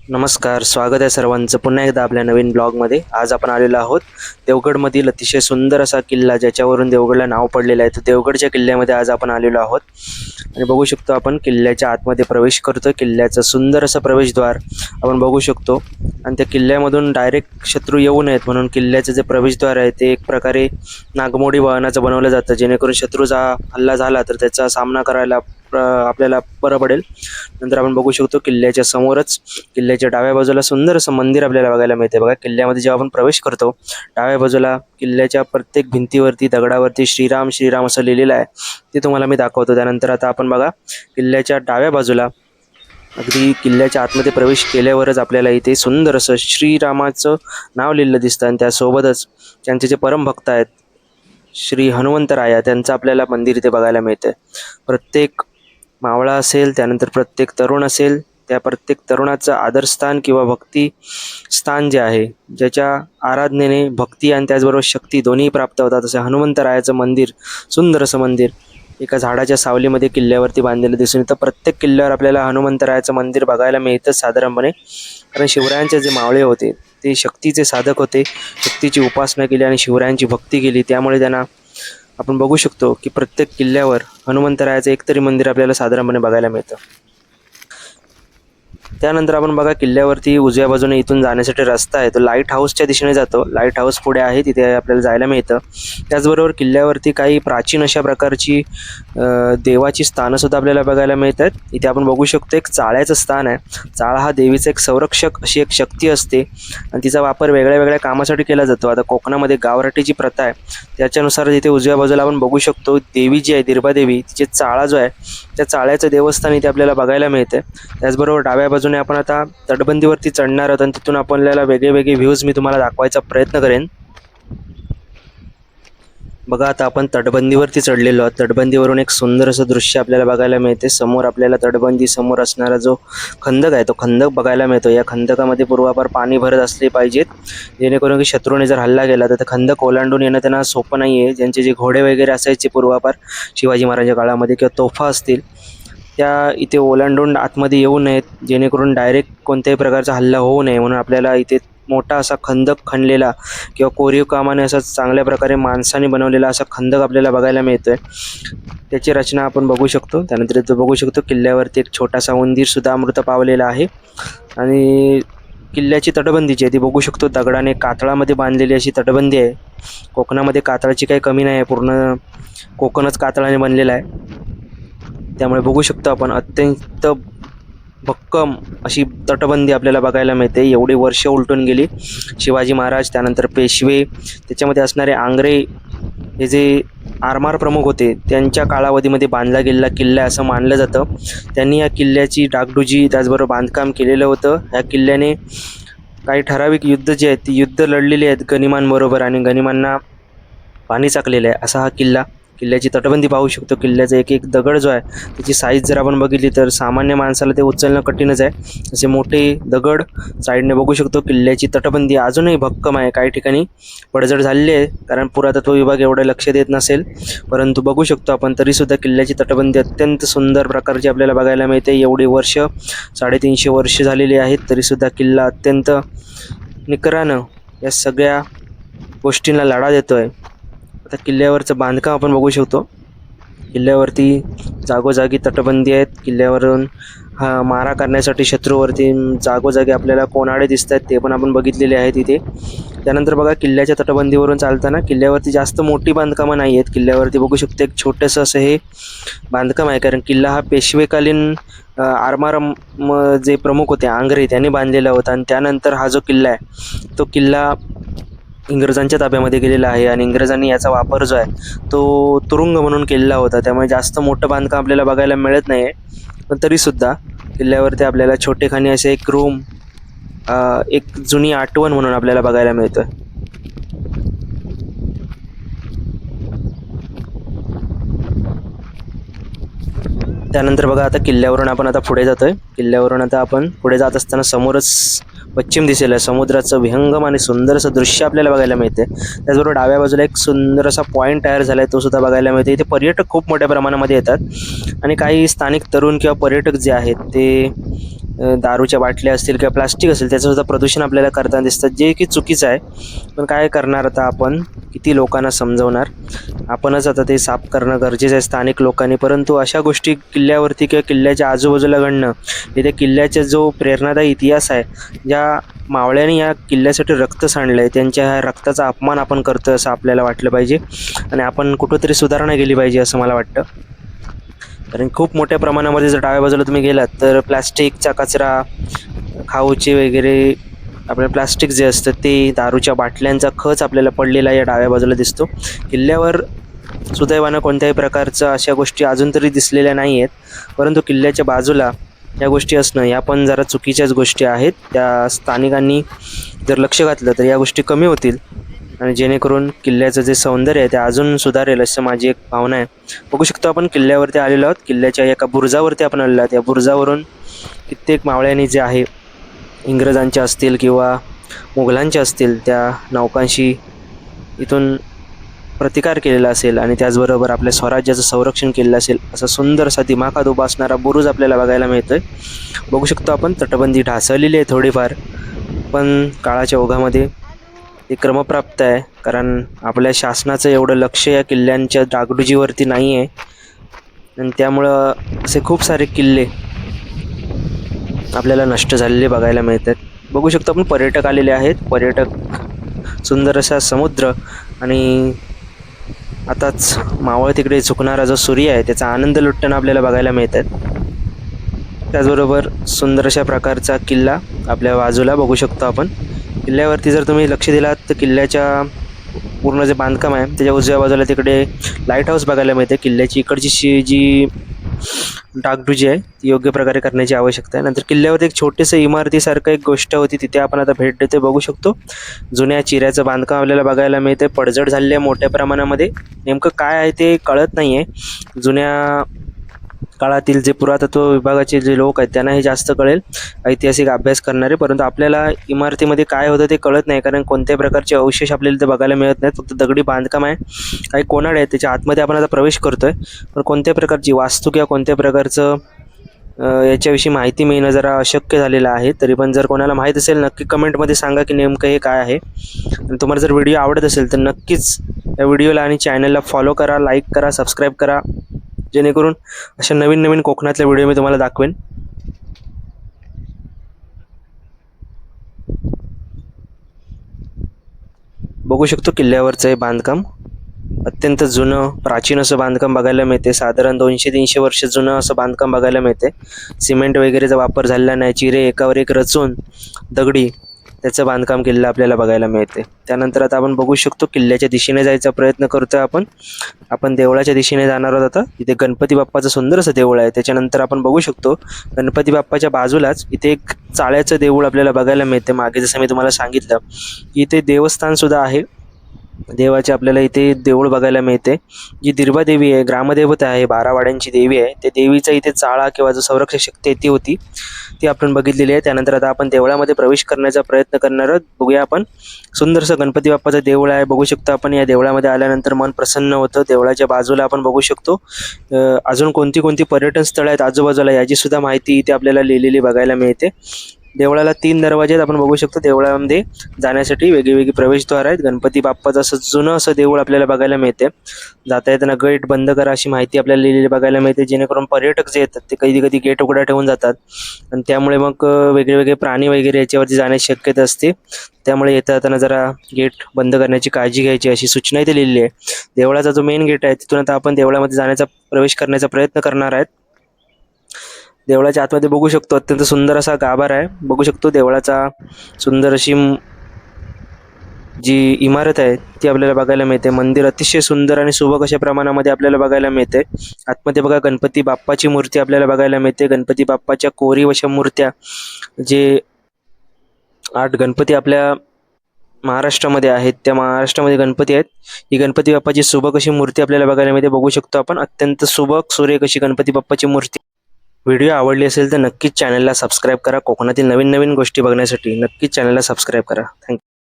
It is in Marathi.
नमस्कार, स्वागत आहे सर्वांचं पुन्हा एकदा आपल्या नवीन ब्लॉगमध्ये. आज आपण आलेलो आहोत देवगडमधील अतिशय सुंदर असा किल्ला ज्याच्यावरून देवगडला नाव पडलेलं आहे. तर देवगडच्या किल्ल्यामध्ये आज आपण आलेलो आहोत आणि बघू शकतो आपण किल्ल्याच्या आतमध्ये प्रवेश करतो. किल्ल्याचं सुंदर असं प्रवेशद्वार आपण बघू शकतो आणि त्या किल्ल्यामधून डायरेक्ट शत्रू येऊ नयेत म्हणून किल्ल्याचं जे प्रवेशद्वार आहे ते एक प्रकारे नागमोडी वळणाचं बनवलं जातं, जेणेकरून शत्रूचा हल्ला झाला तर त्याचा सामना करायला आपल्याला बरं पडेल. नंतर आपण बघू शकतो किल्ल्याच्या समोरच किल्ल्याच्या डाव्या बाजूला सुंदर असं मंदिर आपल्याला बघायला मिळते. बघा, किल्ल्यामध्ये जेव्हा आपण प्रवेश करतो डाव्या बाजूला किल्ल्याच्या प्रत्येक भिंतीवरती दगडावरती श्रीराम श्रीराम असं लिहिलेलं आहे, ते तुम्हाला मी दाखवतो. त्यानंतर आता आपण बघा किल्ल्याच्या डाव्या बाजूला अगदी किल्ल्याच्या आतमध्ये प्रवेश केल्यावरच आपल्याला इथे सुंदर असं श्रीरामाचं नाव लिहिलं दिसतं आणि त्यासोबतच त्यांचे जे परमभक्त आहेत श्री हनुमंतराया त्यांचं आपल्याला मंदिर इथे बघायला मिळतं. प्रत्येक मावळा असेल, त्यानंतर प्रत्येक तरुण असेल, त्या प्रत्येक तरुणाचं आदरस्थान किंवा भक्ती स्थान जे आहे, ज्याच्या आराधनेने भक्ती आणि त्याचबरोबर शक्ती दोन्ही प्राप्त होतात, असं हनुमंतरायाचं मंदिर, सुंदर असं मंदिर एका झाडाच्या सावलीमध्ये किल्ल्यावरती बांधलेलं दिसून येतं. प्रत्येक किल्ल्यावर आपल्याला हनुमंतरायाचं मंदिर बघायला मिळतं साधारणपणे, कारण शिवरायांचे जे मावळे होते ते शक्तीचे साधक होते, शक्तीची उपासना केली आणि शिवरायांची भक्ती केली, त्यामुळे त्यांना आपण बघू शकतो की प्रत्येक किल्ल्यावर हनुमंतरायाचं एकतरी मंदिर आपल्याला साधारणपणे बघायला मिळतं. त्यानंतर आपण बघा किल्ल्यावरती उजव्या बाजूने इथून जाण्यासाठी रस्ता आहे, तो लाईट हाऊसच्या दिशेने जातो. लाईट हाऊस पुढे आहे, तिथे आपल्याला जायला मिळतं. त्याचबरोबर किल्ल्यावरती काही प्राचीन अशा प्रकारची देवाची स्थानंसुद्धा आपल्याला बघायला मिळतात. इथे आपण बघू शकतो एक चाळ्याचं स्थान आहे. चाळा हा देवीचा एक संरक्षक अशी एक शक्ती असते आणि तिचा वापर वेगळ्या वेगळ्या कामासाठी केला जातो. आता कोकणामध्ये गावराटीची प्रथा आहे, त्याच्यानुसार तिथे उजव्या बाजूला आपण बघू शकतो देवी जी आहे दिर्बादेवी, तिचे चाळा जो आहे त्या चाळ्याचं देवस्थान इथे आपल्याला बघायला मिळतं. त्याचबरोबर डाव्या बाजूने आपण आता तटबंदीवरती चढणार आहोत आणि तिथून आपल्याला वेगळे व्ह्यूज मी तुम्हाला दाखवायचा प्रयत्न करेन. बघा, आता आपण तटबंदीवरती चढलेलो आहोत. तटबंदीवरून एक सुंदर असं दृश्य आपल्याला बघायला मिळते. समोर आपल्याला तटबंदी समोर असणारा जो खंदक आहे तो खंदक बघायला मिळतो. या खंदकामध्ये पूर्वापार पाणी भरत असले पाहिजेत, जेणेकरून की शत्रूने जर हल्ला केला तर खंदक ओलांडून येणं त्यांना सोपं नाही आहे. ज्यांचे जे घोडे वगैरे असायचे पूर्वापार शिवाजी महाराजांच्या काळामध्ये किंवा तोफा असतील, त्या इथे ओलांडून आतमध्ये येऊ नयेत, जेणेकरून डायरेक्ट कोणत्याही प्रकारचा हल्ला होऊ नये म्हणून आपल्याला इथे मोठा असा खंदक खणलेला किंवा कोरीव कामाने असा चांगल्या प्रकारे माणसाने बनवलेला असा खंदक आपल्याला बघायला मिळतोय. त्याची रचना आपण बघू शकतो. त्यानंतर इथं बघू शकतो किल्ल्यावरती एक छोटासा उंदीरसुद्धा अमृत पावलेला आहे आणि किल्ल्याची तटबंदी जी आहे ती बघू शकतो दगडाने कातळामध्ये बांधलेली अशी तटबंदी आहे. कोकणामध्ये कातळाची काही कमी नाही आहे, पूर्ण कोकणच कातळाने बनलेला आहे. त्यामुळे बघू शकतो आपण अत्यंत भक्कम अशी तटबंदी आपल्याला बघायला मिळते. एवढी वर्ष उलटून गेली. शिवाजी महाराज, त्यानंतर पेशवे, त्याच्यामध्ये असणारे आंग्रे, हे जे आरमार प्रमुख होते त्यांच्या कालावधीमध्ये बांधला गेलेला किल्ला असं मानलं जातं. त्यांनी या किल्ल्याची डागडुजी त्याचबरोबर बांधकाम केलेलं होतं. ह्या किल्ल्याने काही ठराविक युद्ध जे आहेत ती युद्ध लढलेली आहेत गनिमांबरोबर आणि गनिमांना पाणी चाकलेलं आहे असा हा किल्ला. किल्ल्याची तटबंदी पाहू शकतो. किल्ल्याचा एक एक दगड जो आहे त्याची साईज जर आपण बघितली तर सामान्य माणसाला ते उचलणं कठीणच आहे. असे मोठे दगड साईडने बघू शकतो. किल्ल्याची तटबंदी अजूनही भक्कम आहे. काही ठिकाणी पडझड झालेली आहे कारण पुरातत्व विभाग एवढं लक्ष देत नसेल, परंतु बघू शकतो आपण तरीसुद्धा किल्ल्याची तटबंदी अत्यंत सुंदर प्रकारची आपल्याला बघायला मिळते. एवढी वर्ष 350 वर्ष झालेली आहेत तरीसुद्धा किल्ला अत्यंत निकरानं या सगळ्या गोष्टींना लढा देतो आहे. आता किल्ल्यावरचं बांधकाम आपण बघू शकतो. किल्ल्यावरती जागोजागी तटबंदी आहेत. किल्ल्यावरून मारा करण्यासाठी शत्रूवरती जागोजागी आपल्याला कोणाडे दिसत आहेत, ते पण आपण बघितलेले आहेत इथे. त्यानंतर बघा किल्ल्याच्या तटबंदीवरून चालताना किल्ल्यावरती जास्त मोठी बांधकामं नाही आहेत. किल्ल्यावरती बघू शकतो एक छोटंसं असं हे बांधकाम आहे, कारण किल्ला हा पेशवेकालीन आरमार जे प्रमुख होते आंग्रे त्यांनी बांधलेला होता आणि त्यानंतर हा जो किल्ला आहे तो किल्ला इंग्रजांच्या ताब्यामध्ये गेलेला आहे आणि इंग्रजांनी याचा वापर जो आहे तो तुरुंग म्हणून केलेला होता. त्यामुळे जास्त मोठं बांधकाम आपल्याला बघायला मिळत नाही आहे, पण तरीसुद्धा किल्ल्यावरती आपल्याला छोटेखानी असे एक रूम, एक जुनी आठवण म्हणून आपल्याला बघायला मिळतं. त्यानंतर बघा आता किल्ल्यावरून आपण आता पुढे जातोय. किल्ल्यावरून आता आपण पुढे जात असताना समोरच पश्चिम दिशेला समुद्राचं विहंगम आणि सुंदर असं दृश्य आपल्याला बघायला मिळते. त्याचबरोबर डाव्या बाजूला एक सुंदर असा पॉईंट तयार झाला आहे, तो सुद्धा बघायला मिळते. इथे पर्यटक खूप मोठ्या प्रमाणामध्ये येतात आणि काही स्थानिक तरुण किंवा पर्यटक जे आहेत ते दारूच्या बाटल्या असतील किंवा प्लास्टिक असेल त्याचं सुद्धा प्रदूषण आपल्याला करताना दिसतं, जे की चुकीचं आहे. पण काय करणार आता आपण, किती लोकांना समजवणार. आपणच आता ते साफ करणं गरजेचं आहे स्थानिक लोकांनी. परंतु अशा गोष्टी किल्ल्यावरती किंवा किल्ल्याच्या आजूबाजूला घडणं, हे किल्ल्याचा जो प्रेरणादायी इतिहास आहे, ज्या मावळ्यांनी या किल्ल्यासाठी रक्त सांडलं आहे त्यांच्या ह्या रक्ताचा अपमान आपण करतो असं आपल्याला वाटलं पाहिजे. आणि आपण कुठंतरी सुधारणा केली पाहिजे असं मला वाटतं. कारण खूप मोठ्या प्रमाणामध्ये जर डाव्या बाजूला तुम्ही गेलात तर प्लॅस्टिकचा कचरा, खाऊचे वगैरे आपलं प्लास्टिक जे असतं ते, दारूच्या बाटल्यांचा खच आपल्याला पडलेला या डाव्या बाजूला दिसतो. किल्ल्यावर सुदैवानं कोणत्याही प्रकारच्या अशा गोष्टी अजून तरी दिसलेल्या नाही आहेत. परंतु किल्ल्याच्या बाजूला या गोष्टी असणं या पण जरा चुकीच्याच गोष्टी आहेत. त्या स्थानिकांनी जर लक्ष घातलं तर या गोष्टी कमी होतील आणि जेणेकरून किल्ल्याचं जे सौंदर्य आहे ते अजून सुधारेल असं माझी एक भावना आहे. बघू शकतो आपण किल्ल्यावरती आलेलो आहोत. किल्ल्याच्या एका बुरुजावरती आपण आलेलो आहोत. या बुरुजावरून कित्येक मावळ्यांनी जे आहे, इंग्रजांच्या असतील किंवा मुघलांच्या असतील, त्या नौकांशी इथून प्रतिकार केलेला असेल आणि त्याचबरोबर आपल्या स्वराज्याचं संरक्षण केलेलं असेल, असा सुंदरसा दिमाखात उभा असणारा बुरुज आपल्याला बघायला मिळतोय. बघू शकतो आपण तटबंदी ढासळलेली आहे थोडीफार, पण काळाच्या ओघामध्ये ते क्रमप्राप्त आहे. कारण आपल्या शासनाचं एवढं लक्ष या किल्ल्यांच्या डागडुजीवरती नाही आहे आणि त्यामुळं असे खूप सारे किल्ले आपल्याला नष्ट झालेले बघायला मिळतात. बघू शकतो आपण पर्यटक आलेले आहेत. पर्यटक, सुंदर असा समुद्र आणि आताच मावळ तिकडे झुकणारा जो सूर्य आहे त्याचा आनंद लुटताना आपल्याला बघायला मिळतात. त्याचबरोबर सुंदर अशा प्रकारचा किल्ला आपल्या बाजूला बघू शकतो आपण. किल्ल्यावरती जर तुम्ही लक्ष दिलात तर किल्ल्याच्या पूर्ण जे बांधकाम आहे त्याच्या उजव्या बाजूला तिकडे लाईट हाऊस बघायला मिळते. किल्ल्याची इकडची जी डागडुजी आहे ती योग्य प्रकारे करण्याची आवश्यकता आहे. नंतर किल्ल्यावरती एक छोटेसं इमारतीसारखं एक गोष्ट होती, तिथे आपण आता भेट देते. बघू शकतो जुन्या चिऱ्याचं बांधकाम आपल्याला बघायला मिळते. पडझड झालेली आहे मोठ्या प्रमाणामध्ये. नेमकं काय आहे ते कळत नाही आहे. जुन्या काळातील जे पुरातत्व विभागाचे जे लोक आहेत त्यांना हे जास्त कळेल, ऐतिहासिक अभ्यास करणारे. परंतु आपल्याला इमारतीमध्ये काय होतं ते कळत नाही, कारण कोणत्याही प्रकारचे अवशेष आपल्याला ते बघायला मिळत नाहीत. फक्त दगडी बांधकाम आहे, काही कोनाड आहे, त्याच्या आतमध्ये आपण आता प्रवेश करतोय. पण कोणत्याही प्रकारची वास्तू किंवा कोणत्याही प्रकारचं याच्याविषयी माहिती मिळणं जरा अशक्य झालेलं आहे. तरी पण जर कोणाला माहीत असेल नक्की कमेंटमध्ये सांगा की नेमकं हे काय आहे. आणि तुम्हाला जर व्हिडिओ आवडत असेल तर नक्कीच या व्हिडिओला आणि चॅनलला फॉलो करा, लाईक करा, सबस्क्राईब करा, जेणेकरून अशा नवीन नवीन कोकणातल्या व्हिडिओ मी तुम्हाला दाखवेन. बघू शकतो किल्ल्यावरचं हे बांधकाम अत्यंत जुनं प्राचीन असं बांधकाम बघायला मिळते. साधारण 200-300 वर्ष जुनं असं बांधकाम बघायला मिळते. सिमेंट वगैरेचा वापर झालेला नाही, चिरे एकावर एक रचून दगडी त्याचं बांधकाम केलेलं आपल्याला बघायला मिळते. त्यानंतर आता आपण बघू शकतो किल्ल्याच्या दिशेने जायचा प्रयत्न करतोय आपण देवळाच्या दिशेने जाणार आहोत. आता इथे गणपती बाप्पाचं सुंदर असं देऊळ आहे. त्याच्यानंतर आपण बघू शकतो गणपती बाप्पाच्या बाजूलाच इथे एक चाळ्याचं देऊळ आपल्याला बघायला मिळते. मागे जसं मी तुम्हाला सांगितलं की इथे देवस्थान सुद्धा आहे. देवाचे आपल्याला इथे देऊळ बघायला मिळते. जी दिर्बा देवी आहे, ग्रामदेवता आहे, 12 वाड्यांची देवी आहे, त्या देवीचा इथे चाळा किंवा जो संरक्षक शक्ती ती होती ती आपण बघितलेली आहे. त्यानंतर आता आपण देवळामध्ये प्रवेश करण्याचा प्रयत्न करणार आहोत. बघूया आपण. सुंदरसं गणपती बाप्पाचं देऊळ आहे. बघू शकतो आपण या देवळामध्ये आल्यानंतर मन प्रसन्न होतं. देवळाच्या बाजूला आपण बघू शकतो अजून कोणती कोणती पर्यटन स्थळं आहेत आजूबाजूला याची सुद्धा माहिती इथे आपल्याला लिहिलेली बघायला मिळते. देवळाला 3 दरवाजे आहेत. आपण बघू शकतो देवळामध्ये जाण्यासाठी वेगवेगळी प्रवेशद्वार आहेत. गणपती बाप्पाचं असं जुनं असं देऊळ आपल्याला बघायला मिळते. जाता येताना गेट बंद करा अशी माहिती आपल्याला लिहिलेली बघायला मिळते, जेणेकरून पर्यटक जे येतात ते कधी कधी गेट उघडा ठेवून जातात आणि त्यामुळे मग वेगळे प्राणी वगैरे याच्यावरती जाण्याची शक्यता असते. त्यामुळे येताना जरा गेट बंद करण्याची काळजी घ्यायची अशी सूचना इथे लिहिली आहे. देवळाचा जो मेन गेट आहे तिथून आता आपण देवळामध्ये जाण्याचा प्रवेश करण्याचा प्रयत्न करणार आहेत. देवळाच्या आतमध्ये बघू शकतो अत्यंत सुंदर असा गाभारा आहे. बघू शकतो देवळाचा सुंदर अशी जी इमारत आहे ती आपल्याला बघायला मिळते. मंदिर अतिशय सुंदर आणि सुबक अशा प्रमाणामध्ये आपल्याला बघायला मिळते. आतमध्ये बघा गणपती बाप्पाची मूर्ती आपल्याला बघायला मिळते. गणपती बाप्पाच्या कोरीव अशा मूर्त्या, जे 8 गणपती आपल्या महाराष्ट्रामध्ये आहेत, त्या महाराष्ट्रामध्ये गणपती आहेत. ही गणपती बाप्पाची सुबक अशी मूर्ती आपल्याला बघायला मिळते. बघू शकतो आपण अत्यंत सुबक सुरेख अशी गणपती बाप्पाची मूर्ती. व्हिडिओ आवडली असेल तर नक्कीच चॅनलला सबस्क्राईब करा. कोकणातील नवीन नवीन गोष्टी बघण्यासाठी नक्कीच चॅनलला सबस्क्राईब करा. थँक्यू.